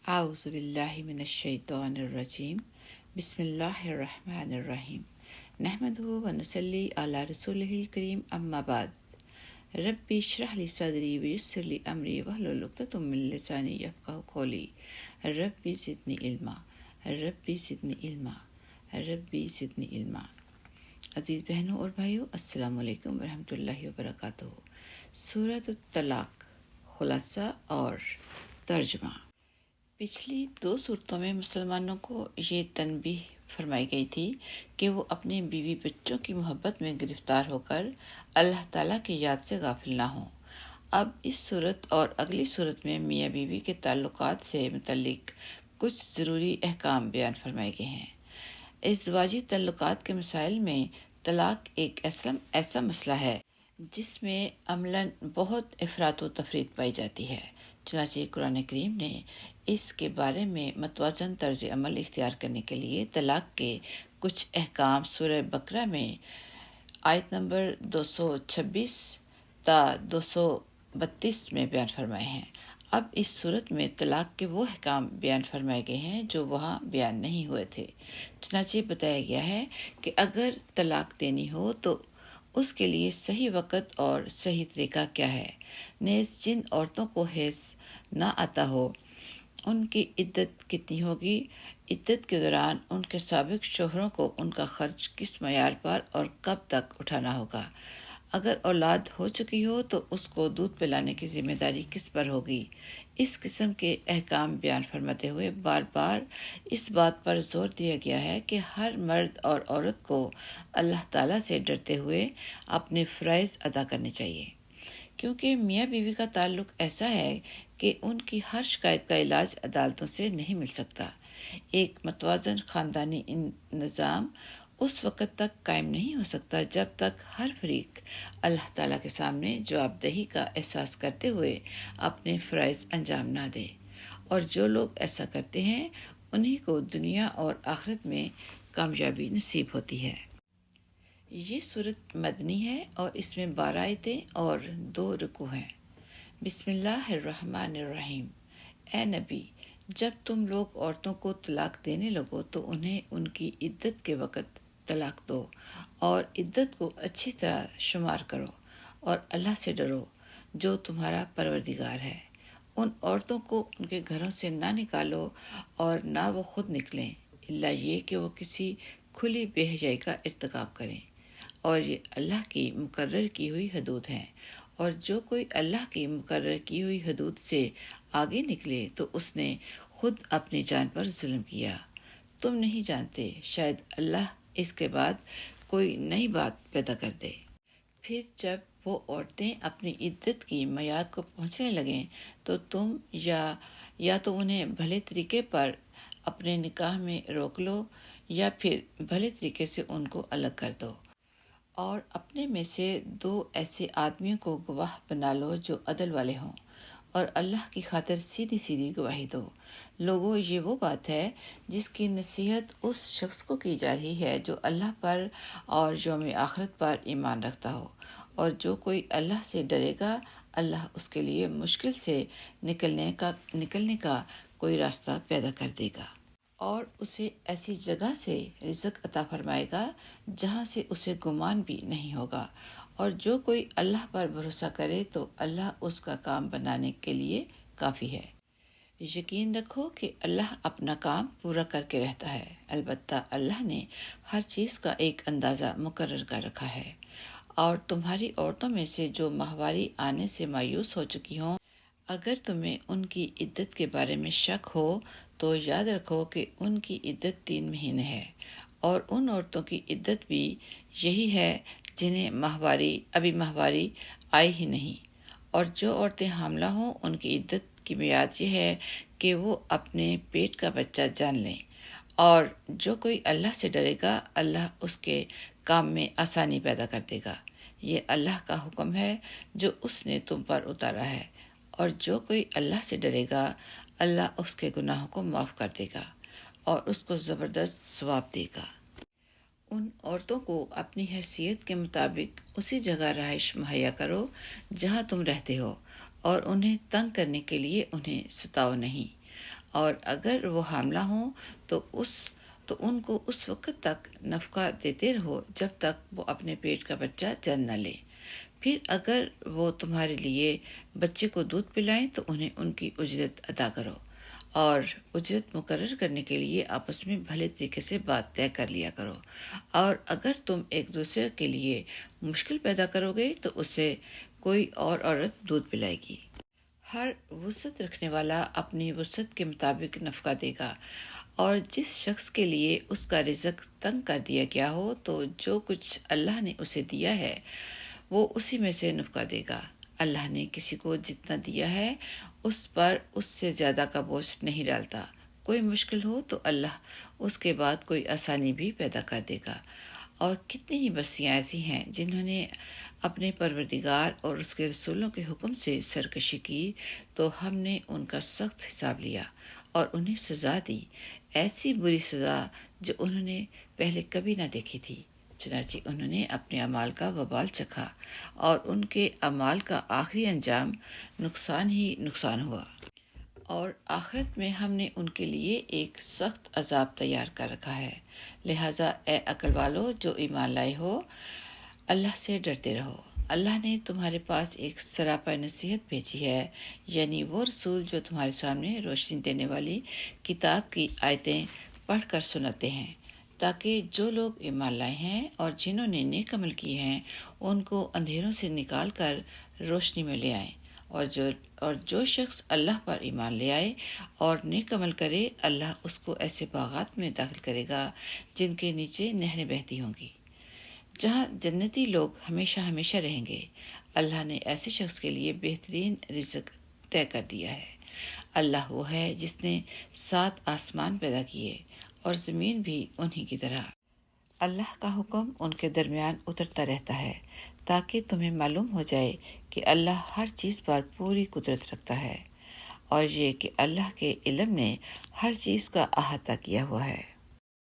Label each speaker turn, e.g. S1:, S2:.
S1: أعوذ بالله من الشيطان الرجيم بسم الله الرحمن الرحيم نحمده ونصلي على رسوله الكريم أما بعد ربي اشرح لي صدري ويسر لي أمري واحلل عقدة من لساني يفقهوا قولي ربي زدني علما ربی زدنی علما ربی زدنی علما۔ عزیز بہنوں اور بھائیوں، السلام علیکم ورحمۃ اللہ وبرکاتہ۔ سورۃ الطلاق، خلاصہ اور ترجمہ۔ پچھلی 2 صورتوں میں مسلمانوں کو یہ تنبیہ فرمائی گئی تھی کہ وہ اپنے بیوی بچوں کی محبت میں گرفتار ہو کر اللہ تعالیٰ کی یاد سے غافل نہ ہوں۔ اب اس صورت اور اگلی صورت میں میاں بیوی کے تعلقات سے متعلق کچھ ضروری احکام بیان فرمائے گئے ہیں۔ ازدواجی تعلقات کے مسائل میں طلاق ایک ایسا مسئلہ ہے جس میں عملاً بہت افراط و تفریط پائی جاتی ہے۔ چنانچہ قرآن کریم نے اس کے بارے میں متوازن طرز عمل اختیار کرنے کے لیے طلاق کے کچھ احکام سورہ بقرہ میں آیت نمبر 226 تا 232 میں بیان فرمائے ہیں۔ اب اس صورت میں طلاق کے وہ احکام بیان فرمائے گئے ہیں جو وہاں بیان نہیں ہوئے تھے۔ چنانچہ بتایا گیا ہے کہ اگر طلاق دینی ہو تو اس کے لیے صحیح وقت اور صحیح طریقہ کیا ہے۔ نیز جن عورتوں کو حیض نہ آتا ہو ان کی عدت کتنی ہوگی، عدت کے دوران ان کے سابق شوہروں کو ان کا خرچ کس معیار پر اور کب تک اٹھانا ہوگا، اگر اولاد ہو چکی ہو تو اس کو دودھ پلانے کی ذمہ داری کس پر ہوگی۔ اس قسم کے احکام بیان فرماتے ہوئے بار بار اس بات پر زور دیا گیا ہے کہ ہر مرد اور عورت کو اللہ تعالیٰ سے ڈرتے ہوئے اپنے فرائض ادا کرنے چاہیے، کیونکہ میاں بیوی کا تعلق ایسا ہے کہ ان کی ہر شکایت کا علاج عدالتوں سے نہیں مل سکتا۔ ایک متوازن خاندانی نظام اس وقت تک قائم نہیں ہو سکتا جب تک ہر فریق اللہ تعالیٰ کے سامنے جواب دہی کا احساس کرتے ہوئے اپنے فرائض انجام نہ دے، اور جو لوگ ایسا کرتے ہیں انہی کو دنیا اور آخرت میں کامیابی نصیب ہوتی ہے۔ یہ سورت مدنی ہے اور اس میں 12 آیتیں اور 2 رکوع ہیں۔ بسم اللہ الرحمن الرحیم۔ اے نبی، جب تم لوگ عورتوں کو طلاق دینے لگو تو انہیں ان کی عدت کے وقت طلاق دو اور عدت کو اچھی طرح شمار کرو، اور اللہ سے ڈرو جو تمہارا پروردگار ہے۔ ان عورتوں کو ان کے گھروں سے نہ نکالو اور نہ وہ خود نکلیں، الا یہ کہ وہ کسی کھلی بے حیائی کا ارتکاب کریں، اور یہ اللہ کی مقرر کی ہوئی حدود ہیں، اور جو کوئی اللہ کی مقرر کی ہوئی حدود سے آگے نکلے تو اس نے خود اپنی جان پر ظلم کیا۔ تم نہیں جانتے، شاید اللہ اس کے بعد کوئی نئی بات پیدا کر دے۔ پھر جب وہ عورتیں اپنی عدت کی میعاد کو پہنچنے لگیں تو تم یا تو انہیں بھلے طریقے پر اپنے نکاح میں روک لو یا پھر بھلے طریقے سے ان کو الگ کر دو، اور اپنے میں سے 2 ایسے آدمیوں کو گواہ بنا لو جو عدل والے ہوں، اور اللہ کی خاطر سیدھی سیدھی گواہی دو۔ لوگوں، یہ وہ بات ہے جس کی نصیحت اس شخص کو کی جا رہی ہے جو اللہ پر اور یوم آخرت پر ایمان رکھتا ہو، اور جو کوئی اللہ سے ڈرے گا اللہ اس کے لیے مشکل سے نکلنے کا کوئی راستہ پیدا کر دے گا، اور اسے ایسی جگہ سے رزق عطا فرمائے گا جہاں سے اسے گمان بھی نہیں ہوگا، اور جو کوئی اللہ پر بھروسہ کرے تو اللہ اس کا کام بنانے کے لیے کافی ہے۔ یقین رکھو کہ اللہ اپنا کام پورا کر کے رہتا ہے، البتہ اللہ نے ہر چیز کا ایک اندازہ مقرر کر رکھا ہے۔ اور تمہاری عورتوں میں سے جو ماہواری آنے سے مایوس ہو چکی ہوں، اگر تمہیں ان کی عدت کے بارے میں شک ہو تو یاد رکھو کہ ان کی عدت 3 مہینے ہے، اور ان عورتوں کی عدت بھی یہی ہے جنہیں ابھی ماہواری آئی ہی نہیں، اور جو عورتیں حاملہ ہوں ان کی عدت کی میعاد یہ ہے کہ وہ اپنے پیٹ کا بچہ جان لیں، اور جو کوئی اللہ سے ڈرے گا اللہ اس کے کام میں آسانی پیدا کر دے گا۔ یہ اللہ کا حکم ہے جو اس نے تم پر اتارا ہے، اور جو کوئی اللہ سے ڈرے گا اللہ اس کے گناہوں کو معاف کر دے گا اور اس کو زبردست ثواب دے گا۔ ان عورتوں کو اپنی حیثیت کے مطابق اسی جگہ رہائش مہیا کرو جہاں تم رہتے ہو، اور انہیں تنگ کرنے کے لیے انہیں ستاؤ نہیں، اور اگر وہ حاملہ ہوں تو ان کو اس وقت تک نفقہ دیتے رہو جب تک وہ اپنے پیٹ کا بچہ جنم نہ لے۔ پھر اگر وہ تمہارے لیے بچے کو دودھ پلائیں تو انہیں ان کی اجرت ادا کرو، اور اجرت مقرر کرنے کے لیے آپس میں بھلے طریقے سے بات طے کر لیا کرو، اور اگر تم ایک دوسرے کے لیے مشکل پیدا کرو گے تو اسے کوئی اور عورت دودھ پلائے گی۔ ہر وسعت رکھنے والا اپنی وسعت کے مطابق نفقہ دے گا، اور جس شخص کے لیے اس کا رزق تنگ کر دیا گیا ہو تو جو کچھ اللہ نے اسے دیا ہے وہ اسی میں سے نفقہ دے گا۔ اللہ نے کسی کو جتنا دیا ہے اس پر اس سے زیادہ کا بوجھ نہیں ڈالتا۔ کوئی مشکل ہو تو اللہ اس کے بعد کوئی آسانی بھی پیدا کر دے گا۔ اور کتنی ہی بستیاں ایسی ہیں جنہوں نے اپنے پروردگار اور اس کے رسولوں کے حکم سے سرکشی کی تو ہم نے ان کا سخت حساب لیا اور انہیں سزا دی، ایسی بری سزا جو انہوں نے پہلے کبھی نہ دیکھی تھی۔ چنانچہ انہوں نے اپنے اعمال کا وبال چکھا اور ان کے اعمال کا آخری انجام نقصان ہی نقصان ہوا، اور آخرت میں ہم نے ان کے لیے ایک سخت عذاب تیار کر رکھا ہے۔ لہٰذا اے عقل والو جو ایمان لائے ہو، اللہ سے ڈرتے رہو۔ اللہ نے تمہارے پاس ایک سراپا نصیحت بھیجی ہے، یعنی وہ رسول جو تمہارے سامنے روشنی دینے والی کتاب کی آیتیں پڑھ کر سناتے ہیں، تاکہ جو لوگ ایمان لائے ہیں اور جنہوں نے نیک عمل کیے ہیں ان کو اندھیروں سے نکال کر روشنی میں لے آئیں، اور جو شخص اللہ پر ایمان لے آئے اور نیک عمل کرے، اللہ اس کو ایسے باغات میں داخل کرے گا جن کے نیچے نہریں بہتی ہوں گی، جہاں جنتی لوگ ہمیشہ ہمیشہ رہیں گے۔ اللہ نے ایسے شخص کے لیے بہترین رزق طے کر دیا ہے۔ اللہ وہ ہے جس نے 7 آسمان پیدا کیے اور زمین بھی انہی کی طرح۔ اللہ کا حکم ان کے درمیان اترتا رہتا ہے تاکہ تمہیں معلوم ہو جائے کہ اللہ ہر چیز پر پوری قدرت رکھتا ہے، اور یہ کہ اللہ کے علم نے ہر چیز کا احاطہ کیا ہوا ہے۔